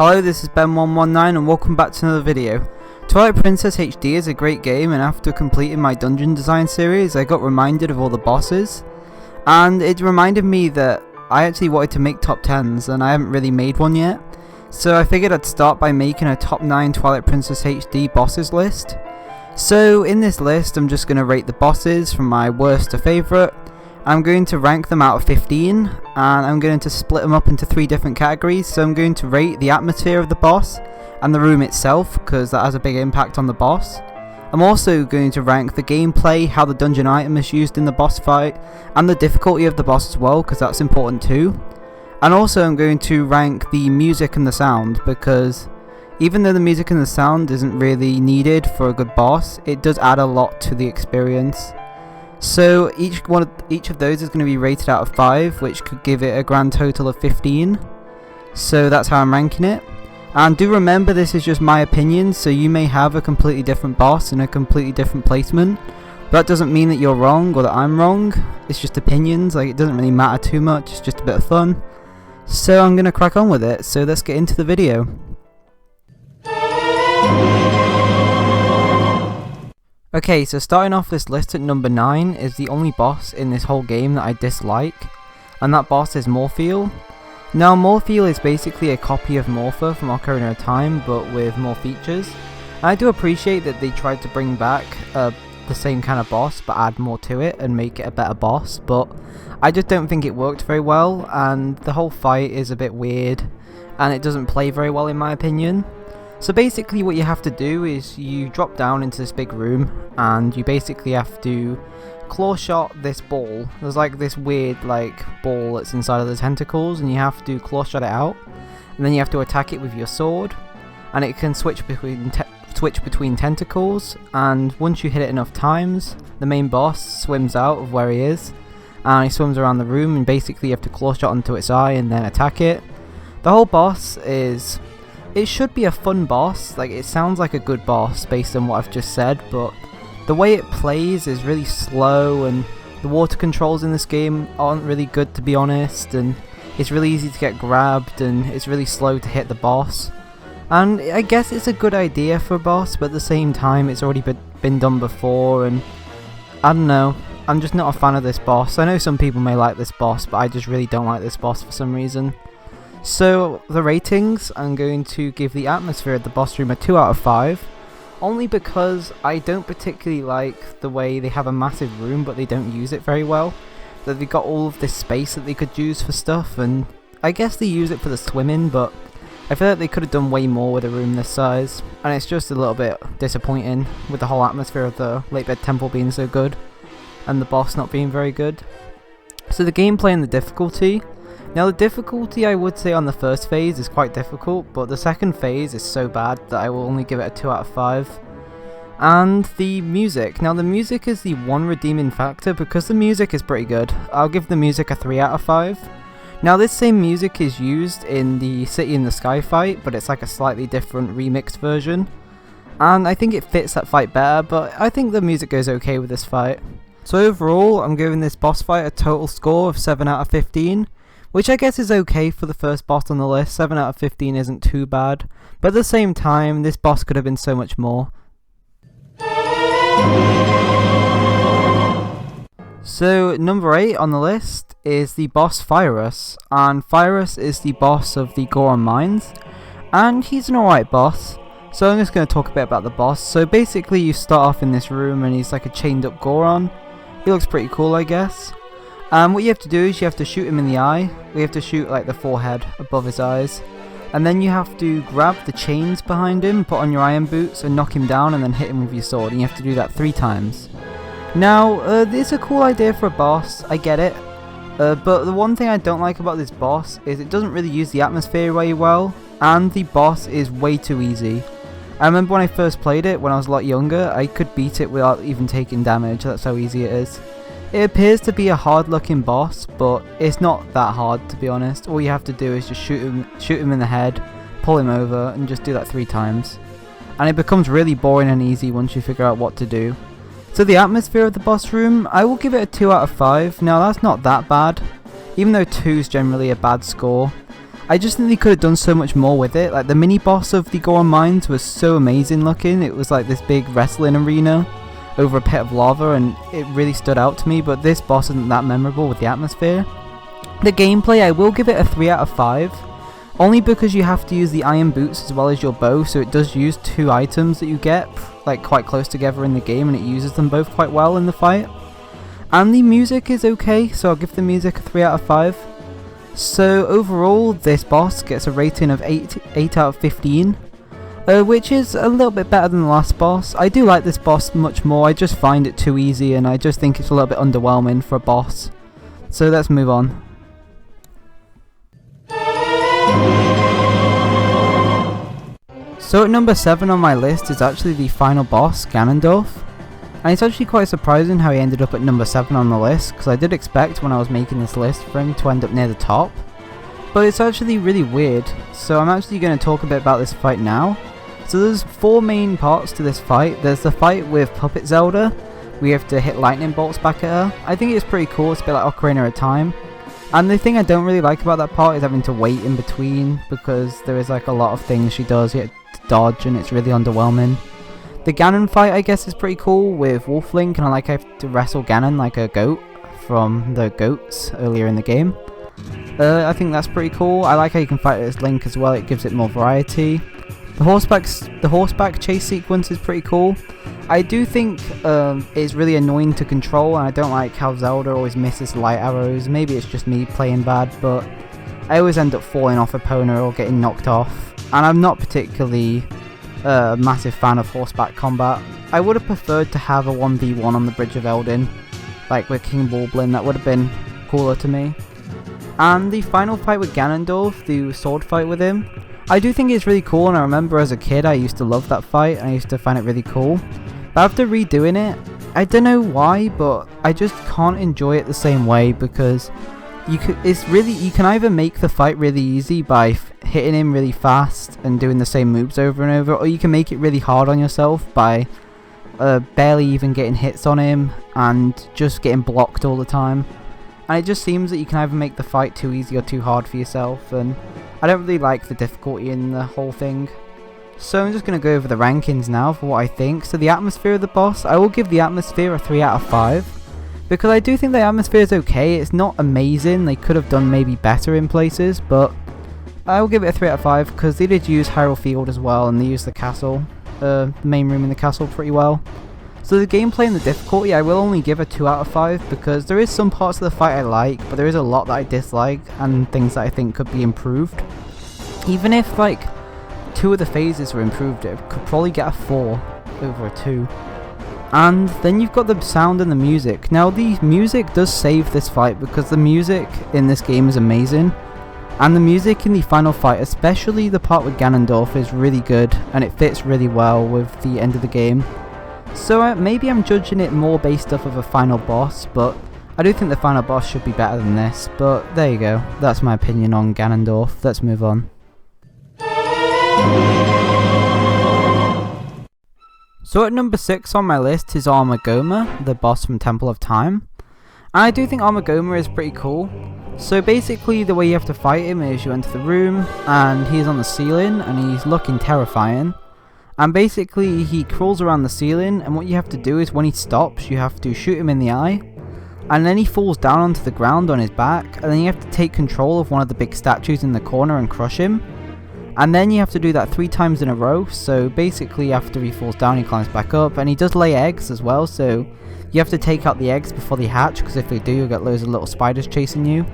Hello, this is Ben119 and welcome back to another video. Twilight Princess HD is a great game, and after completing my dungeon design series I got reminded of all the bosses, and it reminded me that I actually wanted to make top 10s and I haven't really made one yet. So I figured I'd start by making a top 9 Twilight Princess HD bosses list. So in this list I'm just going to rate the bosses from my worst to favourite. I'm going to rank them out of 15, and I'm going to split them up into 3 different categories. So I'm going to rate the atmosphere of the boss and the room itself, because that has a big impact on the boss. I'm also going to rank the gameplay, how the dungeon item is used in the boss fight, and the difficulty of the boss as well, because that's important too. And also I'm going to rank the music and the sound, because even though the music and the sound isn't really needed for a good boss, it does add a lot to the experience. So each of those is going to be rated out of 5, which could give it a grand total of 15. So that's how I'm ranking it. And do remember, this is just my opinion, so you may have a completely different boss and a completely different placement. But that doesn't mean that you're wrong or that I'm wrong. It's just opinions, like it doesn't really matter too much, it's just a bit of fun. So I'm going to crack on with it, so let's get into the video. Okay, so starting off this list at number 9 is the only boss in this whole game that I dislike, and that boss is Morpheal. Now Morpheal is basically a copy of Morpher from Ocarina of Time, but with more features. And I do appreciate that they tried to bring back the same kind of boss but add more to it and make it a better boss, but I just don't think it worked very well, and the whole fight is a bit weird and it doesn't play very well in my opinion. So basically what you have to do is you drop down into this big room and you basically have to claw shot this ball. There's like this weird ball that's inside of the tentacles, and you have to claw shot it out, and then you have to attack it with your sword, and it can switch between tentacles, and once you hit it enough times the main boss swims out of where he is and he swims around the room, and basically you have to claw shot onto its eye and then attack it. The whole boss is... it should be a fun boss, like it sounds like a good boss based on what I've just said, but the way it plays is really slow, and the water controls in this game aren't really good, to be honest, and it's really easy to get grabbed and it's really slow to hit the boss. And I guess it's a good idea for a boss, but at the same time it's already been done before, and I don't know, I'm just not a fan of this boss. I know some people may like this boss, but I just really don't like this boss for some reason. So the ratings, I'm going to give the atmosphere of the boss room a 2 out of 5, only because I don't particularly like the way they have a massive room but they don't use it very well. That they've got all of this space that they could use for stuff, and I guess they use it for the swimming, but I feel like they could have done way more with a room this size, and it's just a little bit disappointing with the whole atmosphere of the Lake Bed Temple being so good and the boss not being very good. So the gameplay and the difficulty. Now the difficulty, I would say on the first phase is quite difficult, but the second phase is so bad that I will only give it a 2 out of 5. And the music. Now the music is the one redeeming factor, because the music is pretty good. I'll give the music a 3 out of 5. Now this same music is used in the City in the Sky fight, but it's like a slightly different remixed version. And I think it fits that fight better, but I think the music goes okay with this fight. So overall, I'm giving this boss fight a total score of 7 out of 15. Which I guess is okay for the first boss on the list. 7 out of 15 isn't too bad, but at the same time this boss could have been so much more. So number 8 on the list is the boss Fyrus, and Fyrus is the boss of the Goron Mines, and he's an alright boss. So I'm just going to talk a bit about the boss. So basically you start off in this room and he's like a chained up Goron. He looks pretty cool, I guess. What you have to do is you have to shoot him in the eye. We have to shoot like the forehead above his eyes, and then you have to grab the chains behind him, put on your iron boots and knock him down, and then hit him with your sword, and you have to do that 3 times. Now it's a cool idea for a boss, I get it, but the one thing I don't like about this boss is it doesn't really use the atmosphere very well, and the boss is way too easy. I remember when I first played it when I was a lot younger, I could beat it without even taking damage. That's how easy it is. It appears to be a hard looking boss, but it's not that hard, to be honest. All you have to do is just shoot him in the head, pull him over, and just do that 3 times. And it becomes really boring and easy once you figure out what to do. So the atmosphere of the boss room, I will give it a 2 out of 5. Now that's not that bad, even though 2 is generally a bad score. I just think they could have done so much more with it. Like the mini boss of the Goron Mines was so amazing looking. It was like this big wrestling arena over a pit of lava, and it really stood out to me, but this boss isn't that memorable with the atmosphere. The gameplay, I will give it a 3 out of 5, only because you have to use the iron boots as well as your bow, so it does use 2 items that you get like quite close together in the game, and it uses them both quite well in the fight. And the music is okay, so I'll give the music a 3 out of 5. So overall, this boss gets a rating of 8 out of 15. Which is a little bit better than the last boss. I do like this boss much more, I just find it too easy and I just think it's a little bit underwhelming for a boss. So let's move on. So at number 7 on my list is actually the final boss, Ganondorf. And it's actually quite surprising how he ended up at number 7 on the list, because I did expect when I was making this list for him to end up near the top. But it's actually really weird, so I'm actually going to talk a bit about this fight now. So there's 4 main parts to this fight. There's the fight with Puppet Zelda. We have to hit lightning bolts back at her. I think it's pretty cool, it's a bit like Ocarina of Time. And the thing I don't really like about that part is having to wait in between, because there is like a lot of things she does you have to dodge and it's really underwhelming. The Ganon fight I guess is pretty cool with Wolf Link, and I like I have to wrestle Ganon like a goat from the goats earlier in the game. I think that's pretty cool. I like how you can fight as Link as well, it gives it more variety. The horseback chase sequence is pretty cool. I do think it's really annoying to control, and I don't like how Zelda always misses light arrows. Maybe it's just me playing bad, but I always end up falling off Epona or getting knocked off. And I'm not particularly a massive fan of horseback combat. I would have preferred to have a 1v1 on the Bridge of Eldin, like with King Bulblin. That would have been cooler to me. And the final fight with Ganondorf, the sword fight with him, I do think it's really cool, and I remember as a kid I used to love that fight and I used to find it really cool. But after redoing it, I don't know why, but I just can't enjoy it the same way, because you can either make the fight really easy by hitting him really fast and doing the same moves over and over, or you can make it really hard on yourself by barely even getting hits on him and just getting blocked all the time. And it just seems that you can either make the fight too easy or too hard for yourself, and I don't really like the difficulty in the whole thing. So I'm just going to go over the rankings now for what I think. So the atmosphere of the boss, I will give the atmosphere a 3 out of 5. Because I do think the atmosphere is okay, it's not amazing, they could have done maybe better in places, but I will give it a 3 out of 5 because they did use Hyrule Field as well, and they used the castle, the main room in the castle pretty well. So the gameplay and the difficulty, I will only give a 2 out of 5 because there is some parts of the fight I like, but there is a lot that I dislike and things that I think could be improved. Even if like 2 of the phases were improved, it could probably get a 4 over a 2. And then you've got the sound and the music. Now the music does save this fight because the music in this game is amazing. And the music in the final fight, especially the part with Ganondorf, is really good and it fits really well with the end of the game. So maybe I'm judging it more based off of a final boss, but I do think the final boss should be better than this. But there you go, that's my opinion on Ganondorf. Let's move on. So at number 6 on my list is Armagoma, the boss from Temple of Time. And I do think Armagoma is pretty cool. So basically the way you have to fight him is you enter the room and he's on the ceiling and he's looking terrifying. And basically he crawls around the ceiling, and what you have to do is when he stops you have to shoot him in the eye. And then he falls down onto the ground on his back, and then you have to take control of one of the big statues in the corner and crush him. And then you have to do that 3 times in a row, so basically after he falls down he climbs back up, and he does lay eggs as well, so you have to take out the eggs before they hatch, because if they do you'll get loads of little spiders chasing you.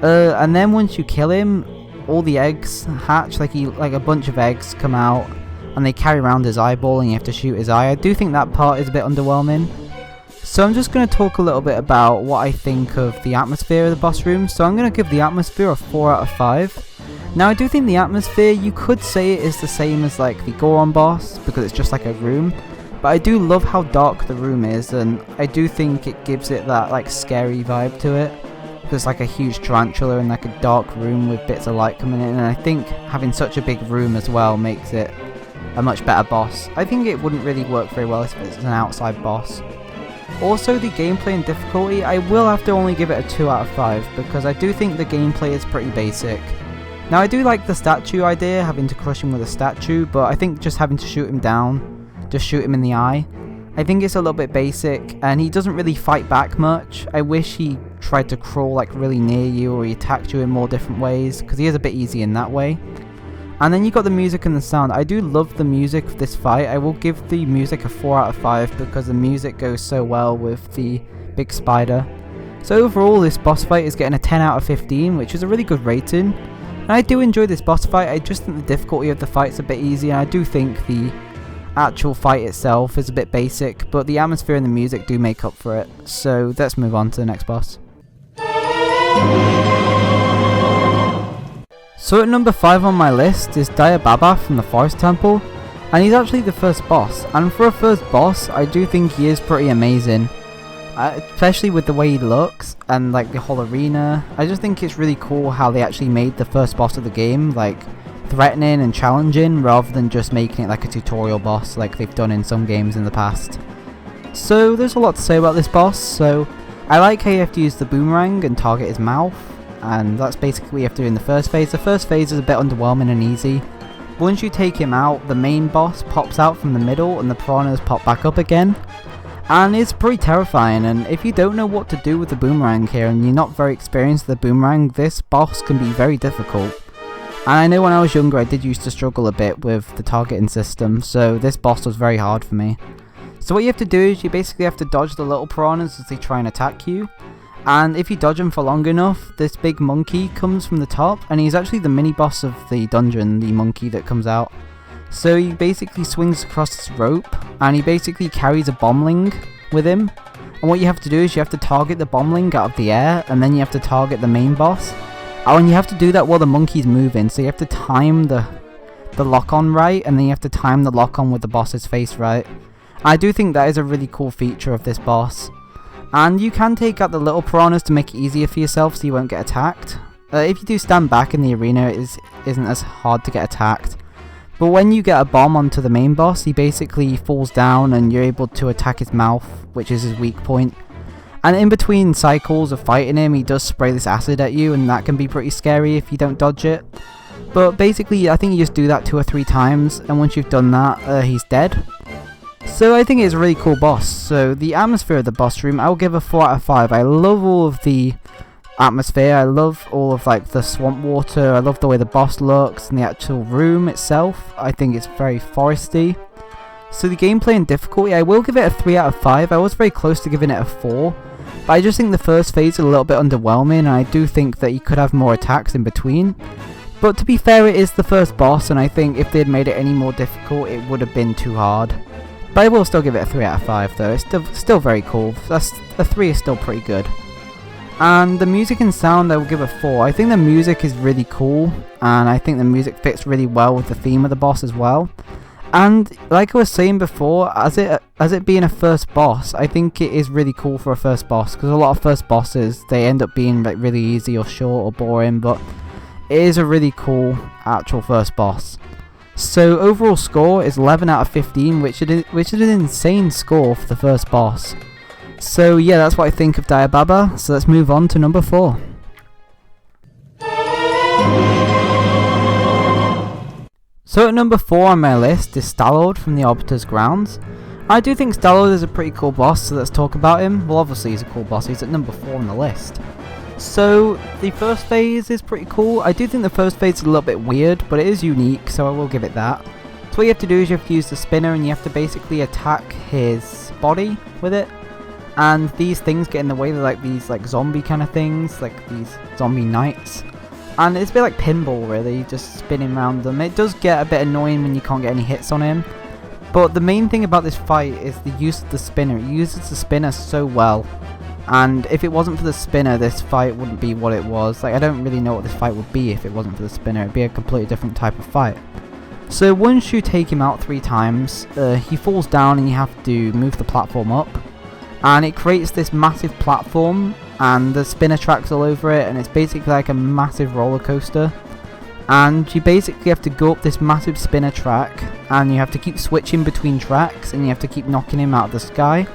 And then once you kill him, all the eggs hatch, like a bunch of eggs come out, and they carry around his eyeball and you have to shoot his eye. I do think that part is a bit underwhelming. So I'm just going to talk a little bit about what I think of the atmosphere of the boss room. So I'm going to give the atmosphere a 4 out of 5. Now I do think the atmosphere, you could say it is the same as like the Goron boss, because it's just like a room. But I do love how dark the room is, and I do think it gives it that like scary vibe to it. There's like a huge tarantula in like a dark room with bits of light coming in, and I think having such a big room as well makes it a much better boss. I think it wouldn't really work very well if it's an outside boss. Also the gameplay and difficulty, I will have to only give it a 2 out of 5 because I do think the gameplay is pretty basic. Now I do like the statue idea, having to crush him with a statue, but I think just having to shoot him down, just shoot him in the eye, I think it's a little bit basic, and he doesn't really fight back much. I wish he tried to crawl like really near you, or he attacked you in more different ways, because he is a bit easy in that way. And then you got the music and the sound. I do love the music of this fight. I will give the music a 4 out of 5 because the music goes so well with the big spider. So overall this boss fight is getting a 10 out of 15, which is a really good rating. And I do enjoy this boss fight. I just think the difficulty of the fight's a bit easy, and I do think the actual fight itself is a bit basic, but the atmosphere and the music do make up for it. So let's move on to the next boss. So at number 5 on my list is Baba from the Forest Temple, and he's actually the first boss, and for a first boss I do think he is pretty amazing, especially with the way he looks and like the whole arena. I just think it's really cool how they actually made the first boss of the game like threatening and challenging rather than just making it like a tutorial boss like they've done in some games in the past. So there's a lot to say about this boss. So I like how you have to use the boomerang and target his mouth, and that's basically what you have to do in the first phase. The first phase is a bit underwhelming and easy. Once you take him out, the main boss pops out from the middle and the piranhas pop back up again. And it's pretty terrifying, and if you don't know what to do with the boomerang here and you're not very experienced with the boomerang, this boss can be very difficult. And I know when I was younger I did used to struggle a bit with the targeting system, so this boss was very hard for me. So what you have to do is you basically have to dodge the little piranhas as they try and attack you. And if you dodge them for long enough, this big monkey comes from the top, and he's actually the mini boss of the dungeon, the monkey that comes out. So he basically swings across this rope, and he basically carries a bombling with him. And what you have to do is you have to target the bombling out of the air, and then you have to target the main boss. Oh, and you have to do that while the monkey's moving, so you have to time the lock-on right, and then you have to time the lock-on with the boss's face right. I do think that is a really cool feature of this boss. And you can take out the little piranhas to make it easier for yourself so you won't get attacked. If you do stand back in the arena, it isn't as hard to get attacked. But when you get a bomb onto the main boss, he basically falls down and you're able to attack his mouth, which is his weak point. And in between cycles of fighting him, he does spray this acid at you, and that can be pretty scary if you don't dodge it. But basically, I think you just do that 2 or 3 times, and once you've done that, he's dead. So I think it's a really cool boss. So the atmosphere of the boss room, I'll give a 4 out of 5. I love all of the atmosphere, I love all of like the swamp water, I love the way the boss looks and the actual room itself. I think it's very foresty. So the gameplay and difficulty, I will give it a 3 out of 5. I was very close to giving it a 4. But I just think the first phase is a little bit underwhelming, and I do think that you could have more attacks in between. But to be fair, it is the first boss, and I think if they had made it any more difficult, it would have been too hard. But I will still give it a 3 out of 5 though. It's still very cool. A 3 is still pretty good. And the music and sound, I will give a 4. I think the music is really cool, and I think the music fits really well with the theme of the boss as well. And like I was saying before, as it being a first boss, I think it is really cool for a first boss, because a lot of first bosses, they end up being like really easy or short or boring, but it is a really cool actual first boss. So overall score is 11 out of 15, which is an insane score for the first boss. So yeah, that's what I think of Baba. So let's move on to number 4. So at number 4 on my list is Shoutout from the Arbiter's Grounds. I do think Shoutout is a pretty cool boss, so let's talk about him. Well, obviously he's a cool boss, he's at number 4 on the list. So the first phase is pretty cool. I do think the first phase is a little bit weird, but it is unique, so I will give it that. So what you have to do is you have to use the spinner, and you have to basically attack his body with it. And these things get in the way, they're like these like zombie kind of things, like these zombie knights. And it's a bit like pinball really, just spinning around them. It does get a bit annoying when you can't get any hits on him. But the main thing about this fight is the use of the spinner. It uses the spinner so well. And if it wasn't for the spinner, this fight wouldn't be what it was. Like, I don't really know what this fight would be if it wasn't for the spinner. It'd be a completely different type of fight. So once you take him out 3 times, he falls down and you have to move the platform up. And it creates this massive platform, and the spinner tracks all over it, and it's basically like a massive roller coaster. And you basically have to go up this massive spinner track, and you have to keep switching between tracks, and you have to keep knocking him out of the sky.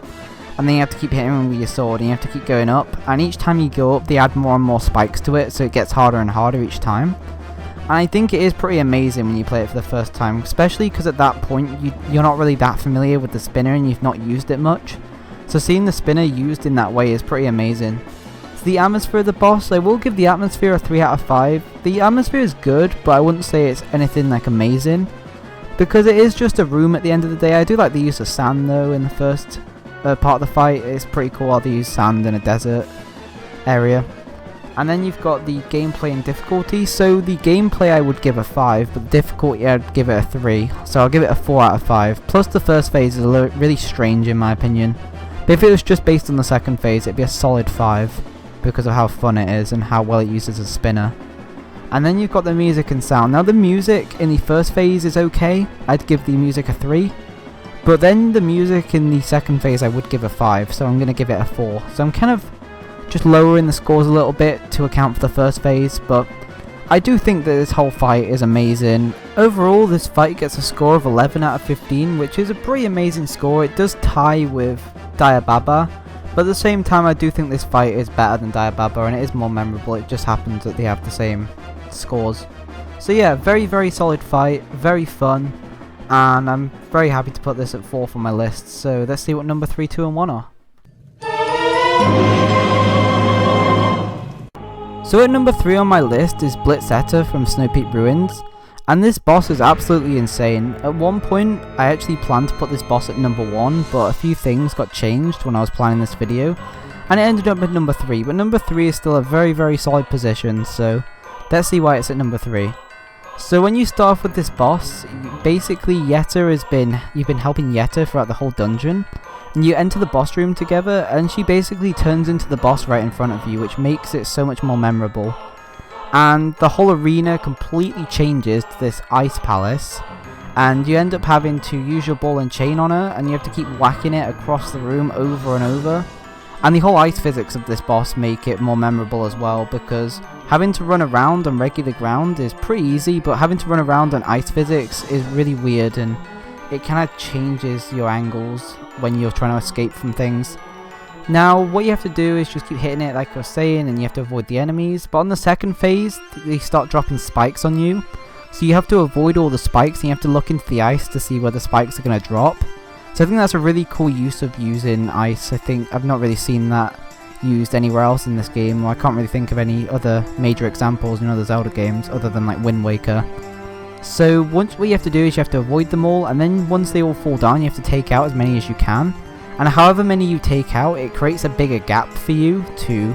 And then you have to keep hitting him with your sword, and you have to keep going up. And each time you go up, they add more and more spikes to it, so it gets harder and harder each time. And I think it is pretty amazing when you play it for the first time, especially because at that point you're not really that familiar with the spinner and you've not used it much. So seeing the spinner used in that way is pretty amazing. So the atmosphere of the boss, I will give the atmosphere a 3 out of 5. The atmosphere is good, but I wouldn't say it's anything like amazing, because it is just a room at the end of the day. I do like the use of sand though in the first part of the fight. It's pretty cool how they use sand in a desert area. And then you've got the gameplay and difficulty. So the gameplay I would give a 5, but the difficulty I'd give it a 3. So I'll give it a 4 out of 5. Plus the first phase is really strange in my opinion. But if it was just based on the second phase, it'd be a solid 5 because of how fun it is and how well it uses a spinner. And then you've got the music and sound. Now the music in the first phase is okay. I'd give the music a 3. But then the music in the second phase I would give a 5. So I'm going to give it a 4. So I'm kind of just lowering the scores a little bit to account for the first phase, but I do think that this whole fight is amazing. Overall, this fight gets a score of 11 out of 15, which is a pretty amazing score. It does tie with Diababa, but at the same time I do think this fight is better than Diababa and it is more memorable. It just happens that they have the same scores. So yeah, very very solid fight, very fun, and I'm very happy to put this at 4th on my list. So let's see what number 3, 2 and 1 are. So at number 3 on my list is Blitzetta from Snow Peak Ruins, and this boss is absolutely insane. At one point I actually planned to put this boss at number 1, but a few things got changed when I was planning this video, and it ended up at number 3, but number 3 is still a very very solid position, so let's see why it's at number 3. So when you start off with this boss, basically you've been helping Yetta throughout the whole dungeon, and you enter the boss room together and she basically turns into the boss right in front of you, which makes it so much more memorable. And the whole arena completely changes to this ice palace, and you end up having to use your ball and chain on her, and you have to keep whacking it across the room over and over. And the whole ice physics of this boss make it more memorable as well, because having to run around on regular ground is pretty easy, but having to run around on ice physics is really weird, and it kind of changes your angles when you're trying to escape from things. Now what you have to do is just keep hitting it like I was saying, and you have to avoid the enemies, but on the second phase they start dropping spikes on you, so you have to avoid all the spikes and you have to look into the ice to see where the spikes are going to drop. So I think that's a really cool use of using ice. I think I've not really seen that used anywhere else in this game, or I can't really think of any other major examples in other Zelda games other than like Wind Waker. So what you have to do is you have to avoid them all, and then once they all fall down you have to take out as many as you can, and however many you take out it creates a bigger gap for you to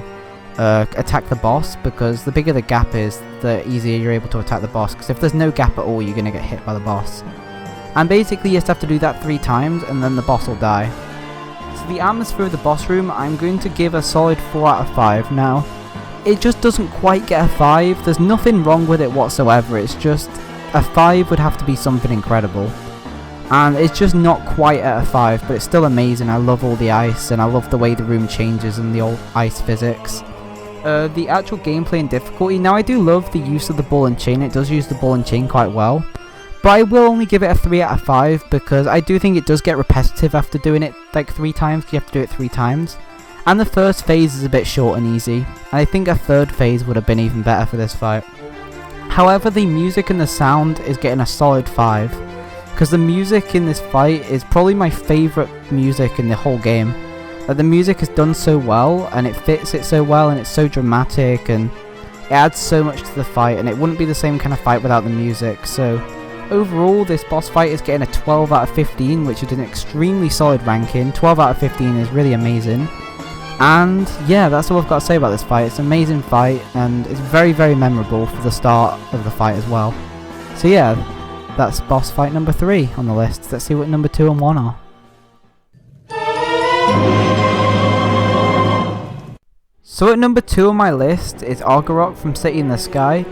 attack the boss, because the bigger the gap is the easier you're able to attack the boss, because if there's no gap at all you're going to get hit by the boss. And basically you just have to do that 3 times and then the boss will die. So the atmosphere of the boss room I'm going to give a solid 4 out of 5. Now it just doesn't quite get a 5, there's nothing wrong with it whatsoever, it's just a 5 would have to be something incredible. And it's just not quite at a 5, but it's still amazing. I love all the ice and I love the way the room changes and the old ice physics. The actual gameplay and difficulty, now I do love the use of the ball and chain, it does use the ball and chain quite well. But I will only give it a 3 out of 5 because I do think it does get repetitive after doing it like 3 times, you have to do it 3 times. And the first phase is a bit short and easy, and I think a third phase would have been even better for this fight. However, the music and the sound is getting a solid 5, because the music in this fight is probably my favourite music in the whole game. Like, the music is done so well, and it fits it so well, and it's so dramatic, and it adds so much to the fight, and it wouldn't be the same kind of fight without the music. So overall, this boss fight is getting a 12 out of 15, which is an extremely solid ranking. 12 out of 15 is really amazing. And yeah, that's all I've got to say about this fight. It's an amazing fight, and it's very, very memorable for the start of the fight as well. So yeah, that's boss fight number 3 on the list. Let's see what number 2 and 1 are. So at number 2 on my list is Argarok from City in the Sky.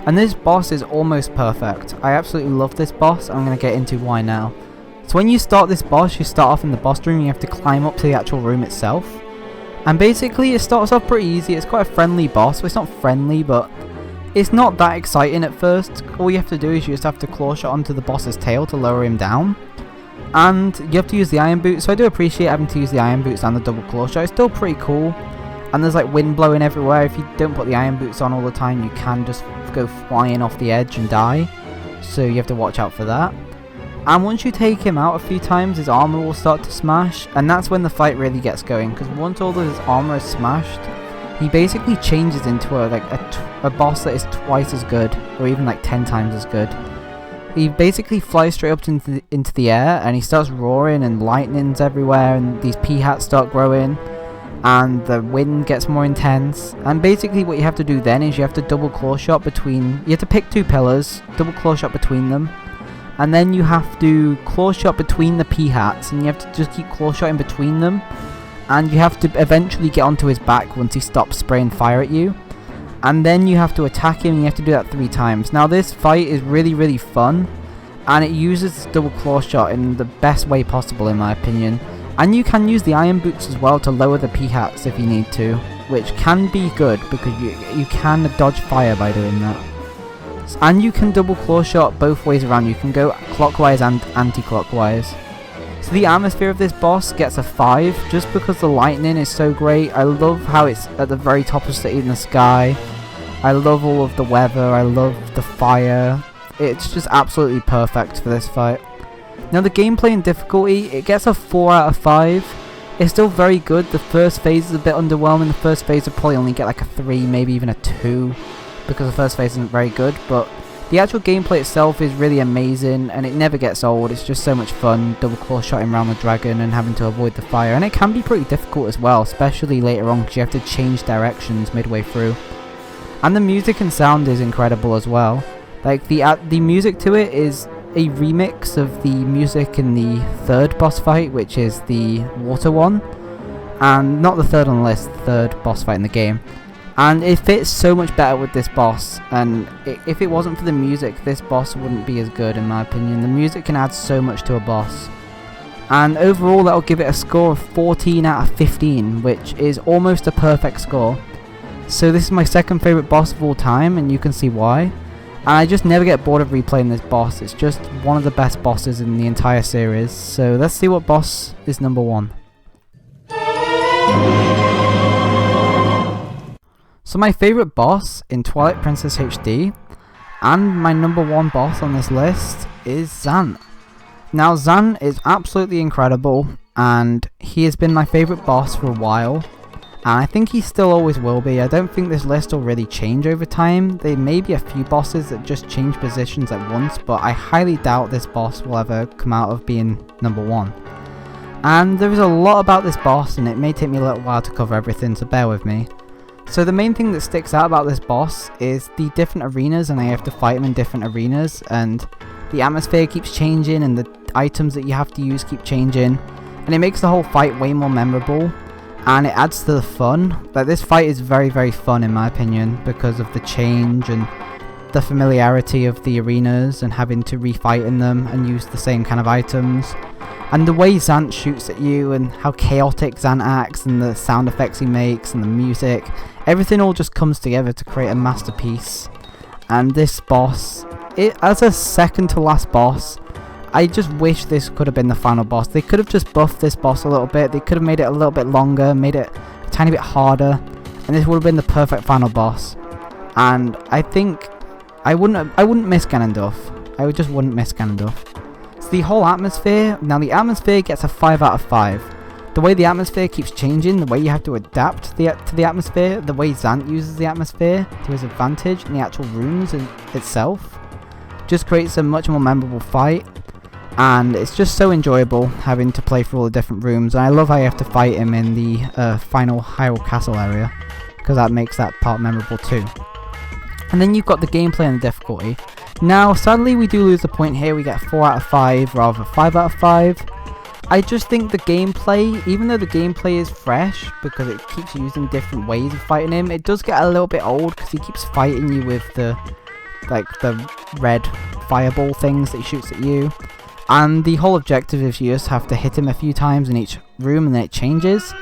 And this boss is almost perfect. I absolutely love this boss, and I'm going to get into why now. So when you start this boss, you start off in the boss room, you have to climb up to the actual room itself. And basically it starts off pretty easy, it's quite a friendly boss. Well, it's not friendly, but it's not that exciting at first. All you have to do is you just have to claw shot onto the boss's tail to lower him down. And you have to use the iron boots, so I do appreciate having to use the iron boots and the double claw shot, it's still pretty cool. and there's like wind blowing everywhere. If you don't put the iron boots on all the time, you can just go flying off the edge and die, so you have to watch out for that. And once you take him out a few times, his armor will start to smash, and that's when the fight really gets going, because once all of his armor is smashed, he basically changes into a boss that is twice as good, or even like 10 times as good. He basically flies straight up into the air, and he starts roaring, and lightning's everywhere, and these pea-hats start growing, and the wind gets more intense. And basically what you have to do then is you have to double claw shot between, you have to pick 2 pillars, double claw shot between them, and then you have to claw shot between the pea-hats, and you have to just keep claw shotting between them, and you have to eventually get onto his back once he stops spraying fire at you. And then you have to attack him, and you have to do that 3 times. Now this fight is really fun, and it uses double claw shot in the best way possible in my opinion. And you can use the iron boots as well to lower the pea-hats if you need to, which can be good because you can dodge fire by doing that. And you can double claw shot both ways around. You can go clockwise and anti-clockwise. So the atmosphere of this boss gets a 5 just because the lightning is so great. I love how it's at the very top of the city in the sky. I love all of the weather. I love the fire. It's just absolutely perfect for this fight. Now the gameplay and difficulty, it gets a 4 out of 5. It's still very good. The first phase is a bit underwhelming. The first phase would probably only get like a 3, maybe even a 2, because the first phase isn't very good, but the actual gameplay itself is really amazing, and it never gets old. It's just so much fun, double claw shotting around the dragon and having to avoid the fire, and it can be pretty difficult as well, especially later on because you have to change directions midway through. And the music and sound is incredible as well. Like the music to it is a remix of the music in the 3rd boss fight, which is the water one, and not the 3rd on the list, the 3rd boss fight in the game. And it fits so much better with this boss, and if it wasn't for the music, this boss wouldn't be as good in my opinion. The music can add so much to a boss. And overall that'll give it a score of 14 out of 15, which is almost a perfect score. So this is my 2nd favourite boss of all time, and you can see why. And I just never get bored of replaying this boss. It's just one of the best bosses in the entire series. So let's see what boss is number 1. So my favourite boss in Twilight Princess HD, and my number 1 boss on this list, is Zant. Now Zant is absolutely incredible, and he has been my favourite boss for a while, and I think he still always will be. I don't think this list will really change over time. There may be a few bosses that just change positions at once, but I highly doubt this boss will ever come out of being number 1. And there is a lot about this boss, and it may take me a little while to cover everything, so bear with me. So the main thing that sticks out about this boss is the different arenas, and I have to fight him in different arenas, and the atmosphere keeps changing, and the items that you have to use keep changing, and it makes the whole fight way more memorable, and it adds to the fun. Like, this fight is very fun in my opinion because of the change and the familiarity of the arenas and having to refight in them and use the same kind of items. And the way Zant shoots at you, and how chaotic Zant acts, and the sound effects he makes, and the music, everything all just comes together to create a masterpiece. And this boss, as a second to last boss, I just wish this could have been the final boss. They could have just buffed this boss a little bit, they could have made it a little bit longer, made it a tiny bit harder, and this would have been the perfect final boss. And I think I wouldn't miss Ganondorf. I just wouldn't miss Ganondorf. The whole atmosphere, now the atmosphere gets a 5 out of 5. The way the atmosphere keeps changing, the way you have to adapt to the atmosphere, the way Zant uses the atmosphere to his advantage in the actual rooms itself, just creates a much more memorable fight, and it's just so enjoyable having to play through all the different rooms. And I love how you have to fight him in the final Hyrule Castle area, because that makes that part memorable too. And then you've got the gameplay and the difficulty. Now, sadly, we do lose the point here. We get 4 out of 5 rather than 5 out of 5. I just think the gameplay, even though the gameplay is fresh because it keeps using different ways of fighting him, it does get a little bit old because he keeps fighting you with the red fireball things that he shoots at you. And the whole objective is you just have to hit him a few times in each room and then it changes,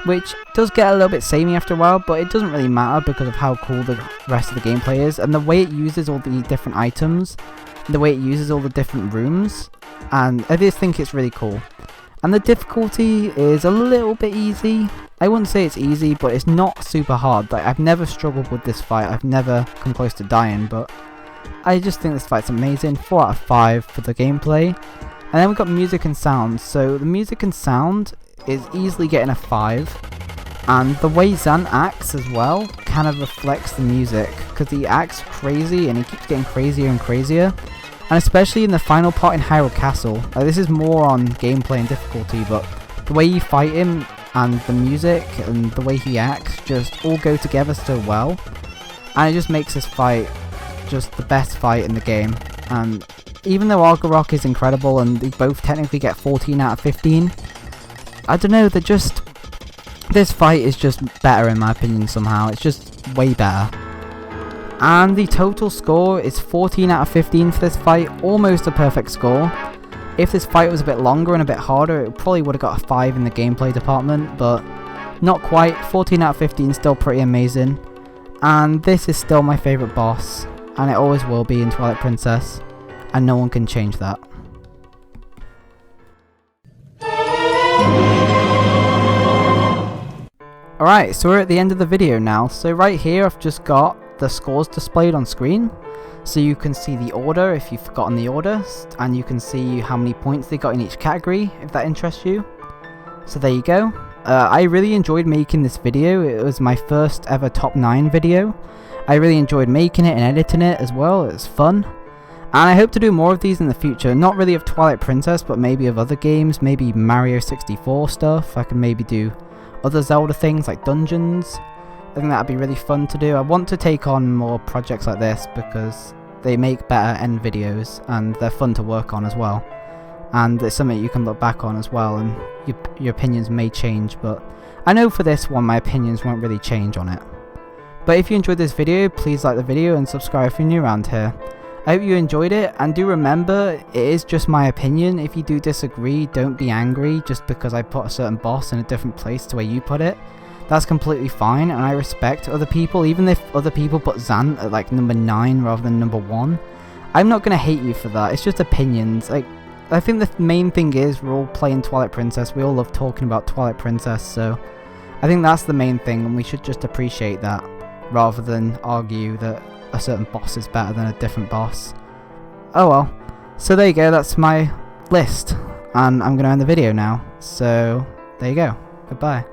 which does get a little bit samey after a while, but it doesn't really matter because of how cool the rest of the gameplay is, and the way it uses all the different items, the way it uses all the different rooms, and I just think it's really cool. And the difficulty is a little bit easy. I wouldn't say it's easy, but it's not super hard. Like, I've never struggled with this fight, I've never come close to dying, but I just think this fight's amazing. 4 out of 5 for the gameplay. And then we've got music and sound. So the music and sound is easily getting a 5. And the way Zant acts as well kind of reflects the music, because he acts crazy and he keeps getting crazier and crazier. And especially in the final part in Hyrule Castle. Like, this is more on gameplay and difficulty, but the way you fight him and the music and the way he acts just all go together so well, and it just makes this fight just the best fight in the game. And even though Argarok is incredible and they both technically get 14 out of 15, I don't know, this fight is just better in my opinion somehow. It's just way better. And the total score is 14 out of 15 for this fight, almost a perfect score. If this fight was a bit longer and a bit harder, it probably would have got a 5 in the gameplay department, but not quite. 14 out of 15 is still pretty amazing. And this is still my favourite boss, and it always will be in Twilight Princess, and no one can change that. Alright, so we're at the end of the video now. So right here I've just got the scores displayed on screen. So you can see the order if you've forgotten the order, and you can see how many points they got in each category if that interests you. So there you go. I really enjoyed making this video. It was my first ever top 9 video. I really enjoyed making it and editing it as well. It was fun. And I hope to do more of these in the future. Not really of Twilight Princess, but maybe of other games. Maybe Mario 64 stuff. I can maybe do other Zelda things like dungeons. I think that'd be really fun to do. I want to take on more projects like this because they make better end videos and they're fun to work on as well. And it's something you can look back on as well, and your opinions may change, but I know for this one my opinions won't really change on it. But if you enjoyed this video, please like the video and subscribe if you're new around here. I hope you enjoyed it, and do remember, it is just my opinion. If you do disagree, don't be angry just because I put a certain boss in a different place to where you put it. That's completely fine, and I respect other people, even if other people put Zant at like number 9 rather than number 1. I'm not going to hate you for that, it's just opinions. Like, I think the main thing is we're all playing Twilight Princess, we all love talking about Twilight Princess, so I think that's the main thing, and we should just appreciate that, rather than argue that a certain boss is better than a different boss. Oh well. So there you go, that's my list, and I'm going to end the video now. So, there you go. Goodbye.